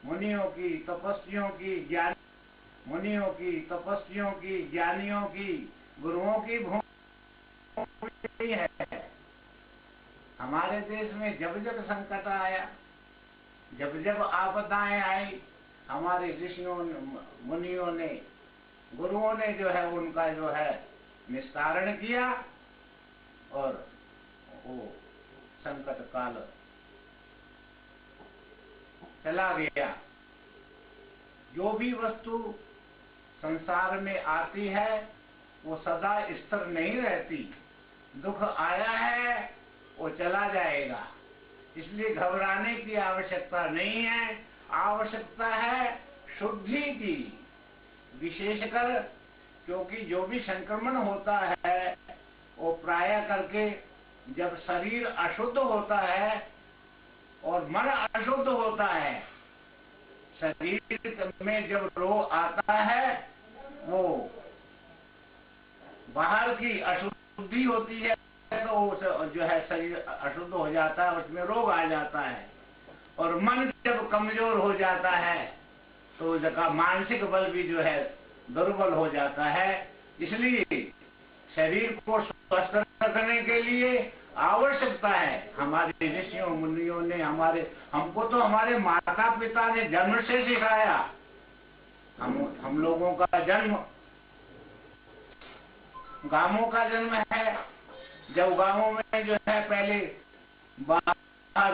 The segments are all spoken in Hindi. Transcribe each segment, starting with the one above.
मुनियों की, तपस्वियों की, ज्ञान मुनियों की, तपस्वियों की, ज्ञानियों की, गुरुओं की भूमि है। हमारे देश में जब जब संकट आया, जब जब आपदाएं आई, हमारे ऋषियों मुनियों ने, गुरुओं ने जो है उनका जो है निस्तारण किया और वो संकट काल चला गया। जो भी वस्तु संसार में आती है वो सदा स्थिर नहीं रहती। दुख आया है वो चला जाएगा, इसलिए घबराने की आवश्यकता नहीं है। आवश्यकता है शुद्धि की, विशेषकर क्योंकि जो भी संक्रमण होता है वो प्रायः करके जब शरीर अशुद्ध होता है और मन अशुद्ध होता है, शरीर में जब रोग आता है वो बाहर की अशुद्धि होती है तो जो है शरीर अशुद्ध हो जाता है, उसमें रोग आ जाता है। और मन जब कमजोर हो जाता है तो जगह मानसिक बल भी जो है दुर्बल हो जाता है। इसलिए शरीर को स्वस्थ रखने के लिए आवश्यकता है। हमारे ऋषियों मुनियों ने हमको तो हमारे माता पिता ने जन्म से सिखाया। हम लोगों का जन्म गांवों का जन्म है। जब गांवों में जो है पहले बाहर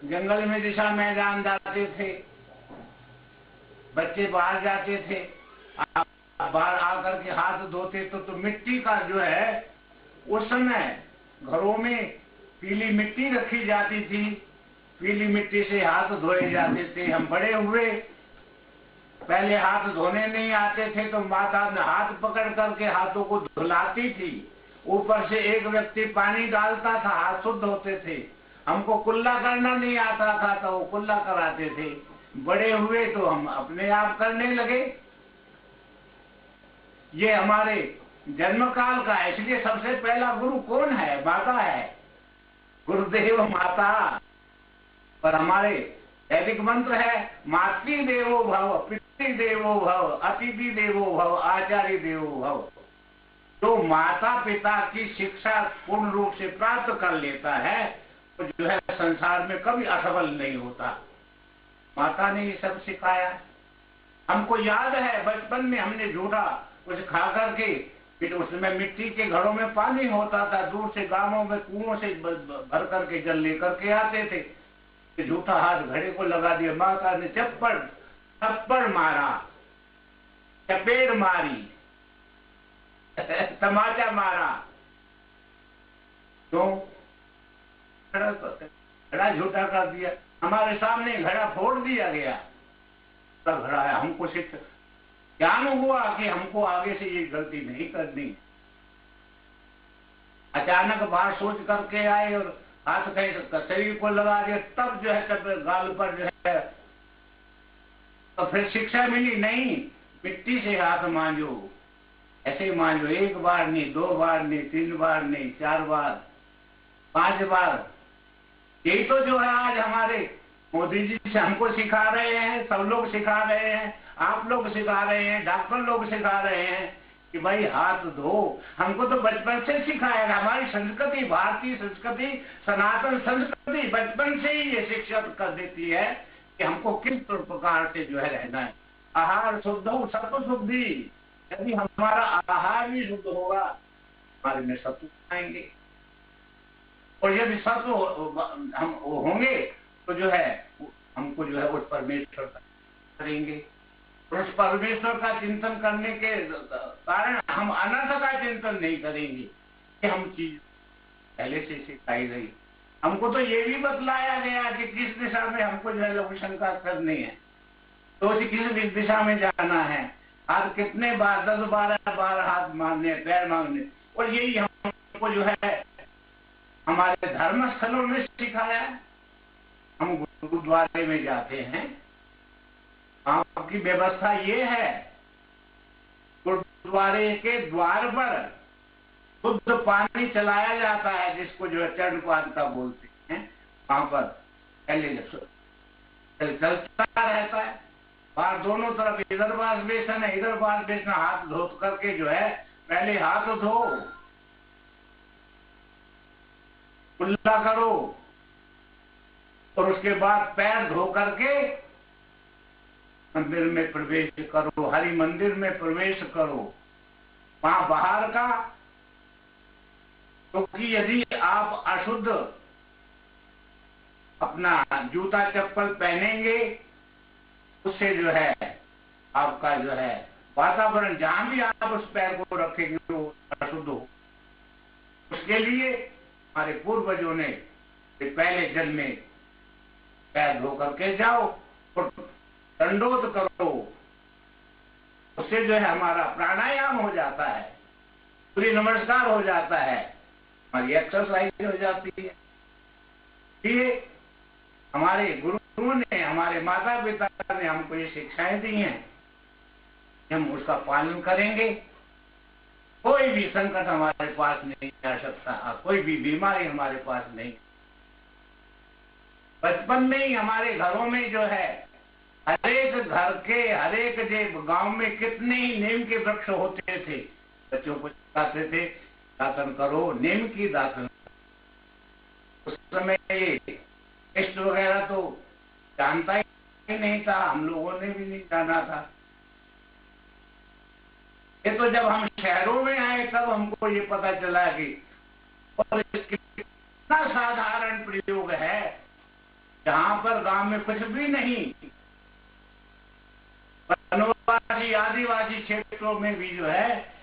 जंगल में दिशा मैदान जाते थे, बच्चे बाहर जाते थे, बाहर आकर के हाथ धोते तो मिट्टी का जो है उस समय घरों में पीली मिट्टी रखी जाती थी, पीली मिट्टी से हाथ धोए जाते थे। हम बड़े हुए, पहले हाथ धोने नहीं आते थे तो माता हाथ पकड़ करके हाथों को धुलाती थी, ऊपर से एक व्यक्ति पानी डालता था, हाथ शुद्ध होते थे। हमको कुल्ला करना नहीं आता था तो वो कुल्ला कराते थे। बड़े हुए तो हम अपने आप करने लगे। ये हमारे जन्म काल का है। इसलिए सबसे पहला गुरु कौन है? माता है, गुरुदेव माता। पर हमारे वैदिक मंत्र है मातृ देवो भव, पितृ देवो भव, अतिथि देवो भव, आचार्य देवो भव। तो माता पिता की शिक्षा पूर्ण रूप से प्राप्त कर लेता है तो जो है संसार में कभी असफल नहीं होता। माता ने ये सब सिखाया। हमको याद है बचपन में हमने झूठा कुछ खा करके, फिर उसमें मिट्टी के घरों में पानी होता था, दूर से गांवों में कुओं से भर करके जल लेकर के आते थे। झूठा हाथ घड़े को लगा दिया, माता ने थप्पड़ मारा, चपेट मारी, तमाचा मारा। तो घड़ा झूठा कर दिया, हमारे सामने घड़ा फोड़ दिया गया। तब घड़ा हमको ज्ञान हुआ कि हमको आगे से ये गलती नहीं करनी। अचानक बाहर सोच करके आए और हाथ कहीं शरीर को लगा दिया, तब जो है तब गाल पर जो है तो फिर शिक्षा मिली, नहीं मिट्टी से हाथ मांजो, ऐसे मांजो, 1 बार नहीं, 2 बार नहीं, 3 बार नहीं, 4 बार, 5 बार। यही तो जो है आज हमारे मोदी जी से हमको सिखा रहे हैं, सब लोग सिखा रहे हैं, आप लोग सिखा रहे हैं, डॉक्टर लोग सिखा रहे हैं कि भाई हाथ धो। हमको तो बचपन से सिखाया गया। हमारी संस्कृति, भारतीय संस्कृति, सनातन संस्कृति बचपन से ही ये शिक्षा कर देती है कि हमको किस प्रकार से जो है रहना है। आहार शुद्ध हो सत्व शुद्धि। यदि हमारा आहार भी शुद्ध होगा, हमारे में सत्व आएंगे, और यदि सत्व हम होंगे तो जो है हमको जो है उस परमेश्वर करेंगे। उस परमेश्वर का चिंतन करने के कारण हम अनर्थ का चिंतन नहीं करेंगे कि हम चीज पहले से सिखाई गई। हमको तो ये भी बतलाया गया कि किस दिशा में हमको जो है लघु शंका करनी है, तो किस दिशा में जाना है, हाथ कितने बार, 10-12 बार हाथ मारने, पैर मांगने। और यही हमको जो है हमारे धर्म स्थलों में सिखाया है। हम गुरुद्वारे में जाते हैं, आपकी व्यवस्था ये है, गुरुद्वारे के द्वार पर शुद्ध पानी चलाया जाता है, जिसको जो है चरण पादुका बोलते हैं। वहां पर पहले चलता रहता है। दोनों तरफ इधर वाश बेसन है, इधर वाश बेसन, हाथ धो करके जो है पहले हाथ धो, कुल्ला करो, और उसके बाद पैर धो करके मंदिर में प्रवेश करो, हरि मंदिर में प्रवेश करो। वहां बाहर का, क्योंकि यदि आप अशुद्ध अपना जूता चप्पल पहनेंगे, उससे जो है आपका जो है वातावरण, जहां भी आप उस पैर को रखेंगे वो अशुद्ध हो। उसके लिए हमारे पूर्वजों ने पहले जल में पैर धो करके जाओ और दंडोत करो, उससे जो है हमारा प्राणायाम हो जाता है, सूर्य नमस्कार हो जाता है, हमारी एक्सरसाइज हो जाती है। ये हमारे गुरुओं ने, हमारे माता पिता ने हमको ये शिक्षाएं दी हैं, हम उसका पालन करेंगे, कोई भी संकट हमारे पास नहीं आ सकता, कोई भी बीमारी हमारे पास नहीं। बचपन में ही हमारे घरों में जो है, हरेक घर के, हरेक गांव में कितने ही नीम के वृक्ष होते थे, बच्चों को सिखाते थे दातन करो, नीम की दातन। उस समय ये टेस्ट वगैरह तो जानता ही नहीं था, हम लोगों ने भी नहीं जाना था। ये तो जब हम शहरों में आए तब हमको ये पता चला कि और कितना साधारण प्रयोग है, जहां पर गांव में कुछ भी नहीं, वनवासी आदिवासी क्षेत्रों में भी जो है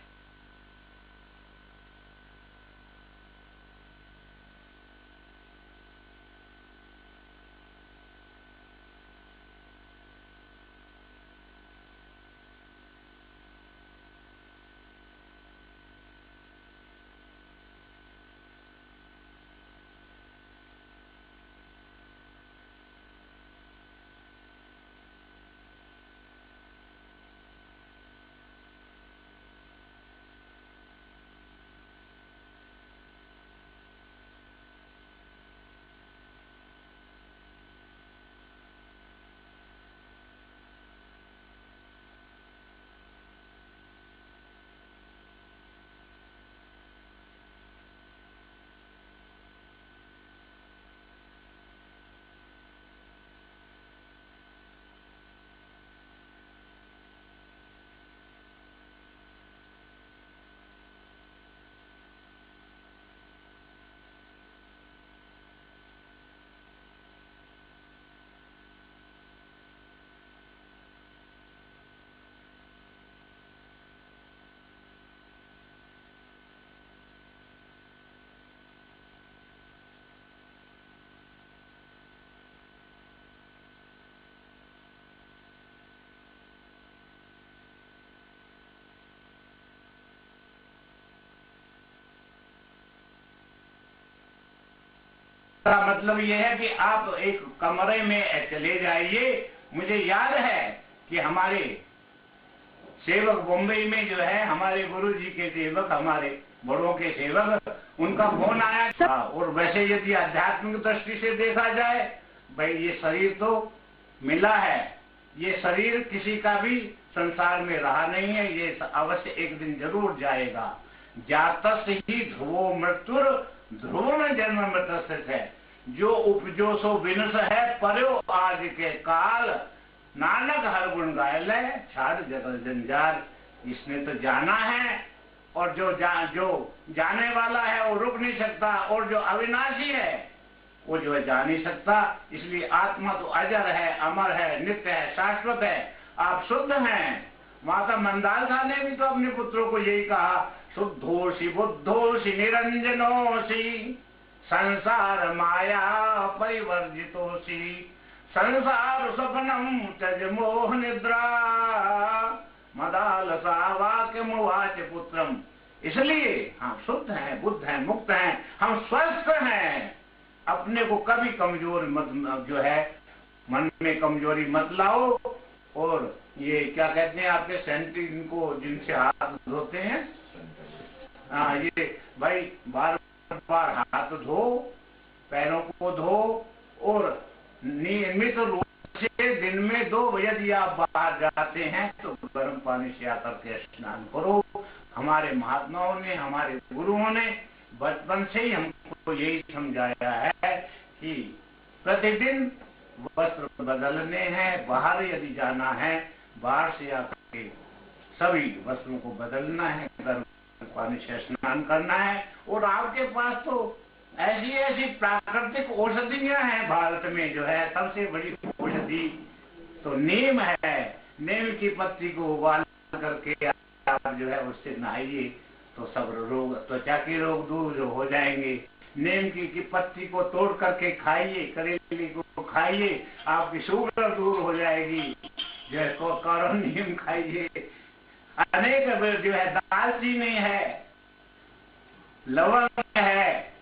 मतलब ये है कि आप एक कमरे में चले जाइए। मुझे याद है कि हमारे सेवक बॉम्बे में जो है, हमारे गुरु जी के सेवक, हमारे बड़ों के सेवक, उनका फोन आया था। और वैसे यदि आध्यात्मिक दृष्टि से देखा जाए, भाई ये शरीर तो मिला है, ये शरीर किसी का भी संसार में रहा नहीं है, ये अवश्य एक दिन जरूर जाएगा। जातस ही ध्रुवो मृत्युर ध्रुव में जन्म मृत है, जो उपजो सो विनस है, पर्यो आज के काल, नानक हर गुण गाय ले, छाड़ जगल जंजार। इसने तो जाना है, और जो जाने वाला है वो रुक नहीं सकता, और जो अविनाशी है वो जो है जा नहीं सकता। इसलिए आत्मा तो अजर है, अमर है, नित्य है, शाश्वत है। आप शुद्ध हैं। माता मंदालसा ने भी तो अपने पुत्रों को यही कहा, शुद्धोषि बुद्धोषि निरंजनोषि, संसार माया परिवर्जितोषि, संसार सपनम त्यज मोह निद्रा, मदालसा वाक्य मुवाच पुत्रम। इसलिए हम शुद्ध हैं, बुद्ध हैं, मुक्त हैं, हम स्वस्थ हैं। अपने को कभी कमजोर मत, जो है मन में कमजोरी मत लाओ। और ये क्या कहते हैं आपके सेंटिन को, जिनसे हाथ धोते हैं, हाँ, ये भाई बार बार हाथ धो, पैरों को धो, और नियमित रूप से दिन में 2 बजे यदि आप बाहर जाते हैं तो गर्म पानी से आकर के स्नान करो। हमारे महात्माओं ने, हमारे गुरुओं ने बचपन से ही हमको यही समझाया है कि प्रतिदिन वस्त्र बदलने हैं। बाहर यदि जाना है, बाहर से आकर के सभी वस्त्रों को बदलना है, गर्म पानी से स्नान करना है। और आपके पास तो ऐसी ऐसी प्राकृतिक औषधियां हैं भारत में, जो है सबसे बड़ी औषधि तो नीम है। नीम की पत्ती को उबाल करके आप जो है उससे नहाइए तो सब रोग, त्वचा के रोग दूर जो हो जाएंगे। नीम की पत्ती को तोड़ करके खाइए, करेले को खाइए, आपकी शुगर दूर हो जाएगी। जो करो नीम खाइए। अनेक जो है दालचीनी है, लवंग है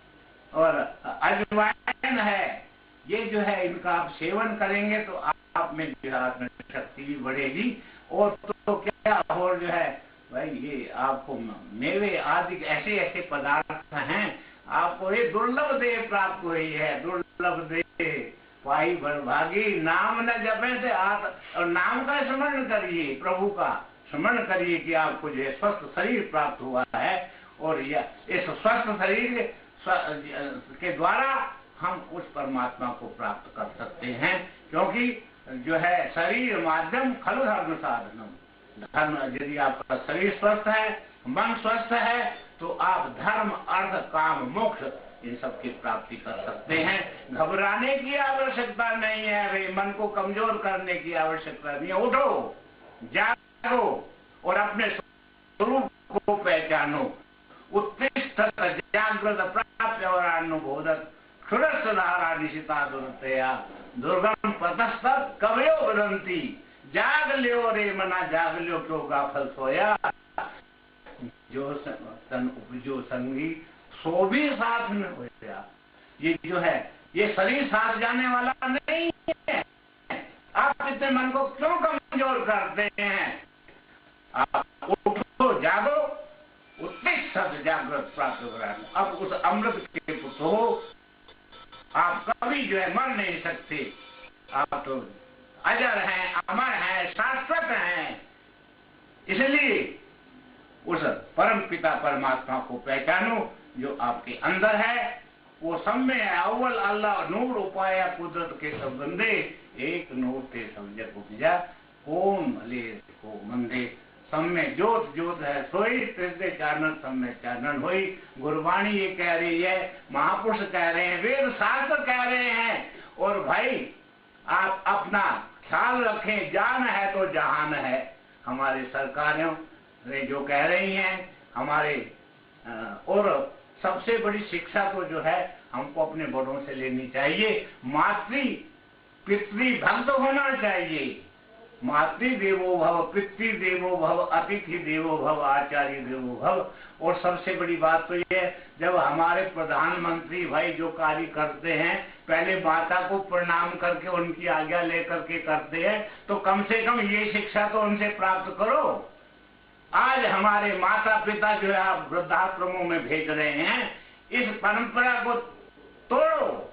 और अजवाइन है। ये जो है इनका आप सेवन करेंगे तो आप में जो है आत्मशक्ति भी बढ़ेगी। और तो क्या, और जो है भाई ये आपको मेवे आदि ऐसे ऐसे पदार्थ हैं, आपको ये दुर्लभ देह प्राप्त हुई है। दुर्लभ देह पाई बड़भागी, नाम न जपे से और नाम का स्मरण करिए, प्रभु का स्मरण करिए कि आपको जो है स्वस्थ शरीर प्राप्त हुआ है। और यह इस स्वस्थ शरीर के द्वारा हम उस परमात्मा को प्राप्त कर सकते हैं। क्योंकि जो है शरीर माध्यम खलु धर्म साधनम। धर्म, यदि आपका शरीर स्वस्थ है, मन स्वस्थ है, तो आप धर्म, अर्थ, काम, मोक्ष इन सब की प्राप्ति कर सकते हैं। घबराने की आवश्यकता नहीं है भाई, मन को कमजोर करने की आवश्यकता नहीं है। उठो, जागो और अपने स्वरूप को पहचानो। उत्तिष्ठ जागृत प्राप्त और अनुभोदत क्षुरस्वधारा निशिता दुर्तया दुर्गम पतस्त कवयो वदंती। जाग लियो रे मना, जाग लियो क्यों गाफल सोया। जो तन उपजो संगी सो भी साथ में हो गया। ये जो है ये शरीर साथ जाने वाला नहीं है। आप इतने मन को क्यों कमजोर करते हैं? आप उठो, जागो, उत्तिष्ठ जागृत प्राप्त हो। अब उस अमृत के पुत्र हो, आप कभी जो है मर नहीं सकते। आप तो अजर हैं, अमर हैं, शाश्वत हैं। इसलिए उस परम पिता परमात्मा को पहचानो जो आपके अंदर है। वो सब में है। अव्वल अल्लाह नूर उपाया कुदरत के सब बंदे, एक नूर ते सब जग उपजा, कौन भले को मंदे। सब में ज्योत ज्योत है सोई, त्रिदे चानन सब में चानन होई। गुरबाणी ये कह रही है, महापुरुष कह रहे हैं, वेद शास्त्र कह रहे हैं। और भाई आप अपना ख्याल रखें, जान है तो जहान है। हमारी सरकारों ने जो कह रही हैं, हमारे और सबसे बड़ी शिक्षा तो जो है हमको अपने बड़ों से लेनी चाहिए। मातृ पितृ भक्त होना चाहिए। मातृ देवो भव, पितृ देवो भव, अतिथि देवो भव, आचार्य देवो भव। और सबसे बड़ी बात तो ये है, जब हमारे प्रधानमंत्री भाई जो कार्य करते हैं, पहले माता को प्रणाम करके उनकी आज्ञा लेकर के करते हैं, तो कम से कम ये शिक्षा तो उनसे प्राप्त करो। आज हमारे माता पिता जो है आप वृद्धाश्रमों में भेज रहे हैं, इस परंपरा को तोड़ो,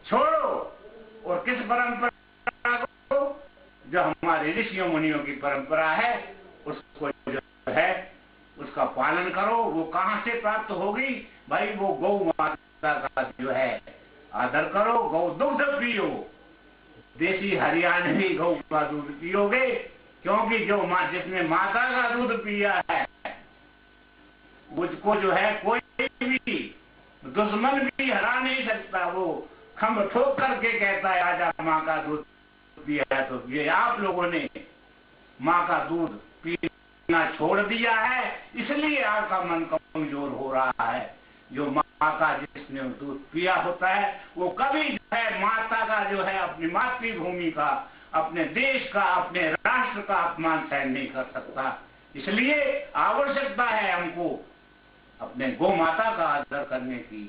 छोड़ो। और किस परंपरा को? जो हमारे ऋषियों मुनियों की परंपरा है, उसको जो है उसका पालन करो। वो कहाँ से प्राप्त होगी भाई? वो गौ माता का जो है आदर करो, गौ दुग्ध पियो, देसी हरियाणवी गौ का दूध पियोगे। क्योंकि जो जिसने माता का दूध पिया है, उसको जो है कोई भी दुश्मन भी हरा नहीं सकता। वो खम ठोक करके कहता है, आजा माँ का दूध पिया है। तो ये आप लोगों ने माँ का दूध पीना छोड़ दिया है, इसलिए आपका मन कमजोर हो रहा है। जो माँ का जिसने दूध पिया होता है, वो कभी जो है माता का जो है, अपनी मातृभूमि का, अपने देश का, अपने राष्ट्र का अपमान सहन नहीं कर सकता। इसलिए आवश्यकता है हमको अपने गौ माता का आदर करने की,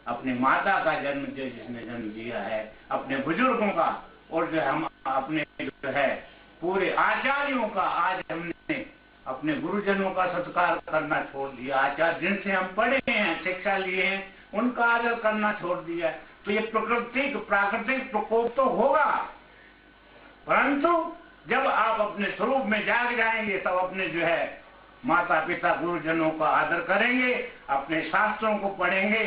अपने माता का जन्म जो जिसने जन्म दिया है, अपने बुजुर्गों का, और जो हम अपने जो है पूरे आचार्यों का, आज हमने अपने गुरुजनों का सत्कार करना छोड़ दिया। आचार्य जिनसे हम पढ़े हैं, शिक्षा लिए हैं, उनका आदर करना छोड़ दिया। तो ये प्राकृतिक प्रकोप तो होगा। परंतु जब आप अपने स्वरूप में जाग जाएंगे तब अपने जो है माता पिता गुरुजनों का आदर करेंगे, अपने शास्त्रों को पढ़ेंगे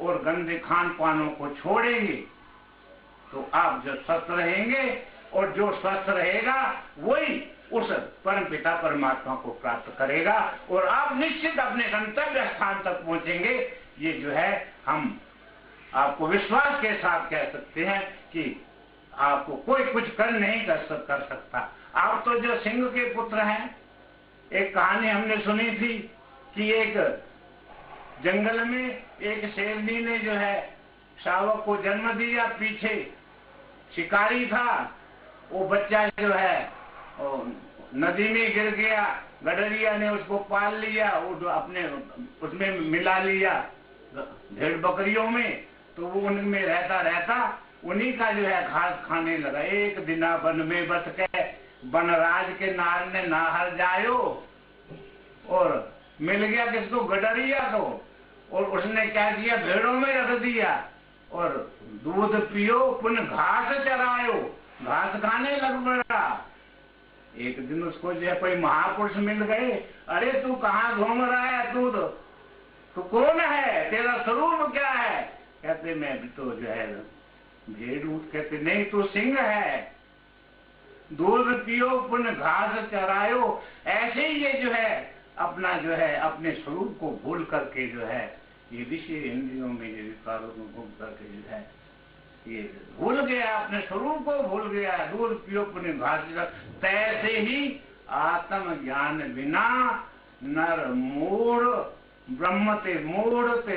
और गंदे खान पानों को छोड़ेंगे, तो आप जो स्वस्थ रहेंगे और जो स्वस्थ रहेगा वही उस परम पिता परमात्मा को प्राप्त करेगा और आप निश्चित अपने गंतव्य स्थान तक पहुंचेंगे। ये जो है हम आपको विश्वास के साथ कह सकते हैं कि आपको कोई कुछ नहीं कर सकता। आप तो जो सिंह के पुत्र हैं, एक कहानी हमने सुनी थी कि एक जंगल में एक शेरनी ने जो है शावक को जन्म दिया, पीछे शिकारी था, वो बच्चा जो है नदी में गिर गया, गडरिया ने उसको पाल लिया, वो अपने उसमें मिला लिया भेड़ बकरियों में, तो वो उनमें रहता रहता उन्हीं का जो है घास खाने लगा। एक दिना वन में बस के वनराज के नार ने नाहर जायो, और मिल गया किसको, गडरिया को, और उसने क्या किया, भेड़ों में रख दिया और दूध पियो पुन घास चरायो, घास खाने लग पड़ा। एक दिन उसको जो है कोई महापुरुष मिल गए, अरे तू कहाँ घूम रहा है, तू कौन है, तेरा स्वरूप क्या है? कहते मैं तो जो है भेड़ हूं। कहते नहीं, तू सिंह है, दूध पियो पुन घास चरायो। ऐसे ही ये जो है अपना जो है अपने स्वरूप को भूल करके जो है ये विषय इंद्रियों में ये विकारों को भूल करके जो है ये भूल गया, अपने स्वरूप को भूल गया। दूध पियो पुन घास चरायो, तैसे ही आत्म ज्ञान बिना नर मूढ़ ब्रह्म ते मूढ़ ते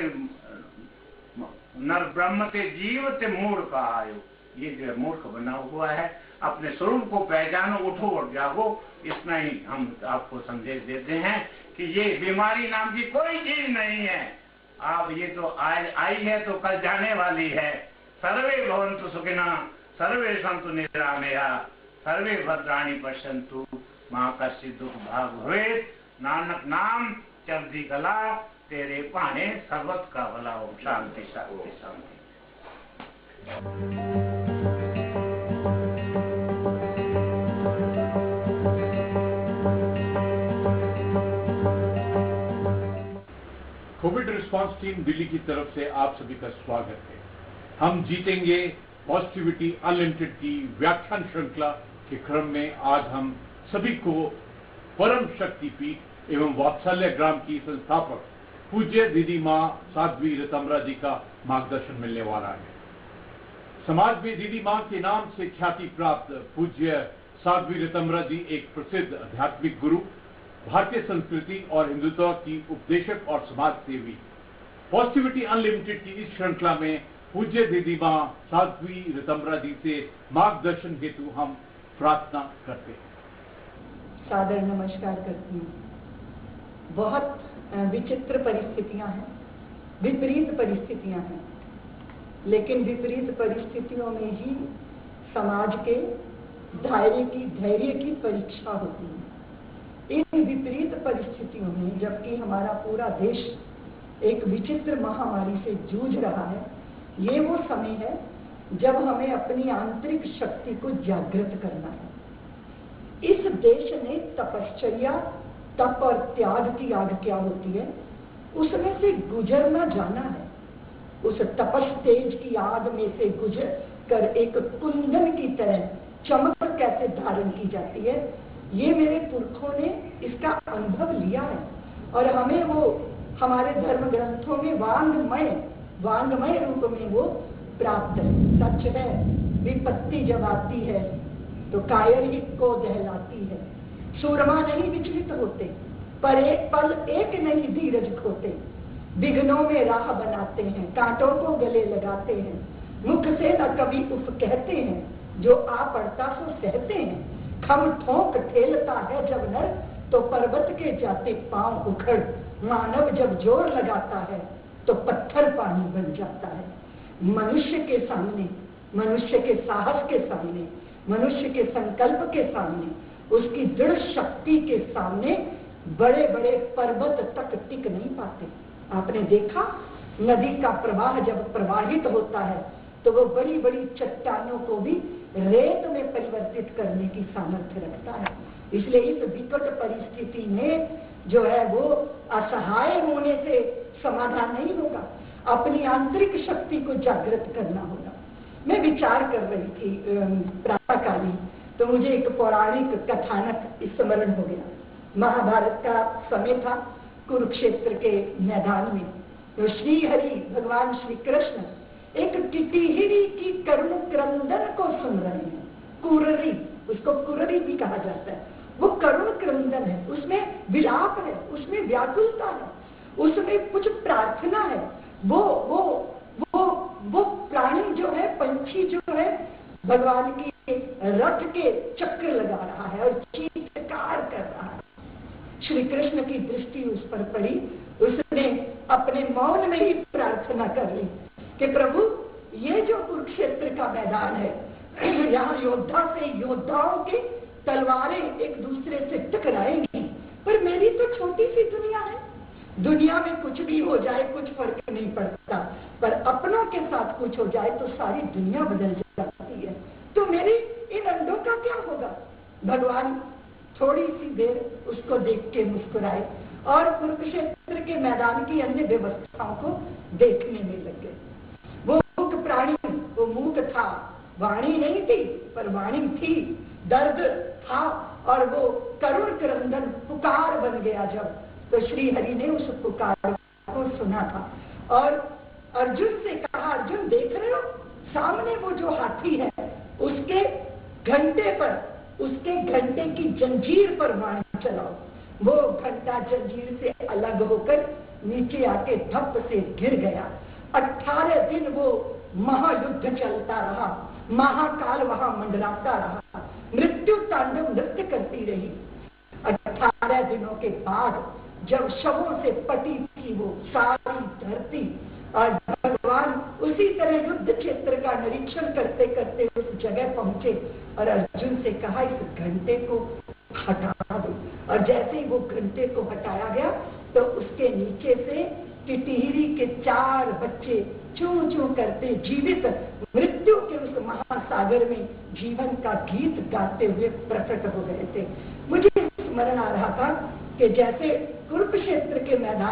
नर ब्रह्म ते जीव ते मूढ़ का आयो। ये जो है मूर्ख बना हुआ है। अपने स्वरूप को पहचानो, उठो और जागो। इतना ही हम आपको संदेश देते हैं कि ये बीमारी नाम की कोई चीज नहीं है। आप ये तो आज आई है तो कल जाने वाली है। सर्वे भवन्तु सुखिनः, सर्वे सन्तु निरामया, सर्वे भद्राणि पश्यन्तु, मा कश्चित् दुख भाग भवेत्। नानक नाम चढ़ती कला, तेरे पाने सर्वत का भला हो। शांति शांति शांति। कोविड रिस्पांस टीम दिल्ली की तरफ से आप सभी का स्वागत है। हम जीतेंगे पॉजिटिविटी अनलिमिटेड की व्याख्यान श्रृंखला के क्रम में आज हम सभी को परम शक्ति पीठ एवं वात्सल्य ग्राम की संस्थापक पूज्य दीदी माँ साध्वी ऋतम्बरा जी का मार्गदर्शन मिलने वाला है। समाज में दीदी माँ के नाम से ख्याति प्राप्त पूज्य साध्वी ऋतम्बरा जी एक प्रसिद्ध आध्यात्मिक गुरु, भारतीय संस्कृति और हिंदुत्व की उपदेशक और समाज सेवी। पॉजिटिविटी अनलिमिटेड की इस श्रृंखला में पूज्य दीदी माँ साध्वी ऋतम्बरा जी से मार्गदर्शन हेतु हम प्रार्थना करते हैं। सादर नमस्कार करती हूँ। बहुत विचित्र परिस्थितियां हैं, विपरीत परिस्थितियां हैं, लेकिन विपरीत परिस्थितियों में ही समाज के धैर्य की परीक्षा होती है। इन विपरीत परिस्थितियों में जबकि हमारा पूरा देश एक विचित्र महामारी से जूझ रहा है, ये वो समय है जब हमें अपनी आंतरिक शक्ति को जागृत करना है। इस देश ने तपश्चर्या, तप और त्याग की आग क्या होती है उसमें से गुजरना जाना है। उस तपस तेज की आग में से गुजर कर एक कुंदन की तरह चमक कैसे धारण की जाती है, ये मेरे पुरखों ने इसका अनुभव लिया है और हमें वो हमारे धर्म ग्रंथों में वांग्मय रूप में वो प्राप्त है। सच है, विपत्ति जब आती है तो कायर ही को दहलाती है। सूरमा नहीं विचलित होते, पर एक पल एक नहीं धीरज खोते। विघ्नों में राह बनाते हैं, कांटों को गले लगाते हैं। मुख से न कभी उफ कहते हैं, जो आ पड़ता सो सहते हैं। खम ठोंक ठेलता है जब नर, तो पर्वत के जाते पांव उखड़। मानव जब जोर लगाता है तो पत्थर पानी बन जाता है। मनुष्य के सामने, मनुष्य के साहस के सामने, मनुष्य के संकल्प के सामने, उसकी दृढ़ शक्ति के सामने बड़े बड़े पर्वत तक टिक नहीं पाते। आपने देखा नदी का प्रवाह जब प्रवाहित होता है तो वो बड़ी बड़ी चट्टानों को भी रेत में परिवर्तित करने की सामर्थ्य रखता है। इसलिए इस विकट परिस्थिति में जो है वो असहाय होने से समाधान नहीं होगा, अपनी आंतरिक शक्ति को जागृत करना होगा। मैं विचार कर रही थी प्रातःकालीन, तो मुझे एक पौराणिक कथानक स्मरण हो गया। महाभारत का समय था, कुरुक्षेत्र के मैदान में तो श्री हरि भगवान श्री कृष्ण एक टिटिहिरी की करुण क्रंदन को सुन रहे हैं। कुररी, उसको कुररी भी कहा जाता है। वो करुण क्रंदन है, उसमें विलाप है, उसमें व्याकुलता है, उसमें कुछ प्रार्थना है। वो प्राणी जो है, पंछी जो है, भगवान की रथ के चक्र लगा रहा है और चीत्कार कर रहा है। श्री कृष्ण की दृष्टि उस पर पड़ी, उसने अपने मौन में ही प्रार्थना कर ली कि प्रभु, ये जो कुरुक्षेत्र का मैदान है, यहाँ योद्धा से योद्धाओं की तलवारें एक दूसरे से टकराएंगी, पर मेरी तो छोटी सी दुनिया है, दुनिया में कुछ भी हो जाए कुछ फर्क नहीं पड़ता, पर अपनों के साथ कुछ हो जाए तो सारी दुनिया बदल जाती है, तो मेरी इन अंडों का क्या होगा। भगवान थोड़ी सी देर उसको देख के मुस्कुराए और कुरुक्षेत्र के मैदान की अन्य व्यवस्थाओं को देखने में लग गए। वो मूक प्राणी, वो मूक था, वाणी नहीं थी पर वाणी थी, दर्द था और वो करुण क्रंदन पुकार बन गया जब, तो श्री हरि ने उस पुकार को सुना था और अर्जुन से कहा, अर्जुन देख रहे हो सामने वो जो हाथी है, उसके घंटे पर, उसके घंटे की जंजीर पर वाणी चलाओ। वो घंटा जंजीर से अलग होकर नीचे आके धप से गिर गया। 18 दिन वो महायुद्ध चलता रहा, महाकाल वहां मंडराता रहा, मृत्यु तांडव नृत्य करती रही। 18 दिनों के बाद जब शवों से पटी थी वो सारी धरती, और भगवान उसी तरह युद्ध क्षेत्र का निरीक्षण करते करते उस जगह पहुंचे और अर्जुन से कहा, इस घंटे को हटा दो। और जैसे ही वो घंटे को हटाया गया तो उसके नीचे से टिटिहिरी के 4 बच्चे चूं चूं करते जीवित मृत्यु के उस महासागर में जीवन का गीत गाते हुए प्रकट हो गए थे। मुझे स्मरण आ रहा था कि जैसे कुरुक्षेत्र के मैदान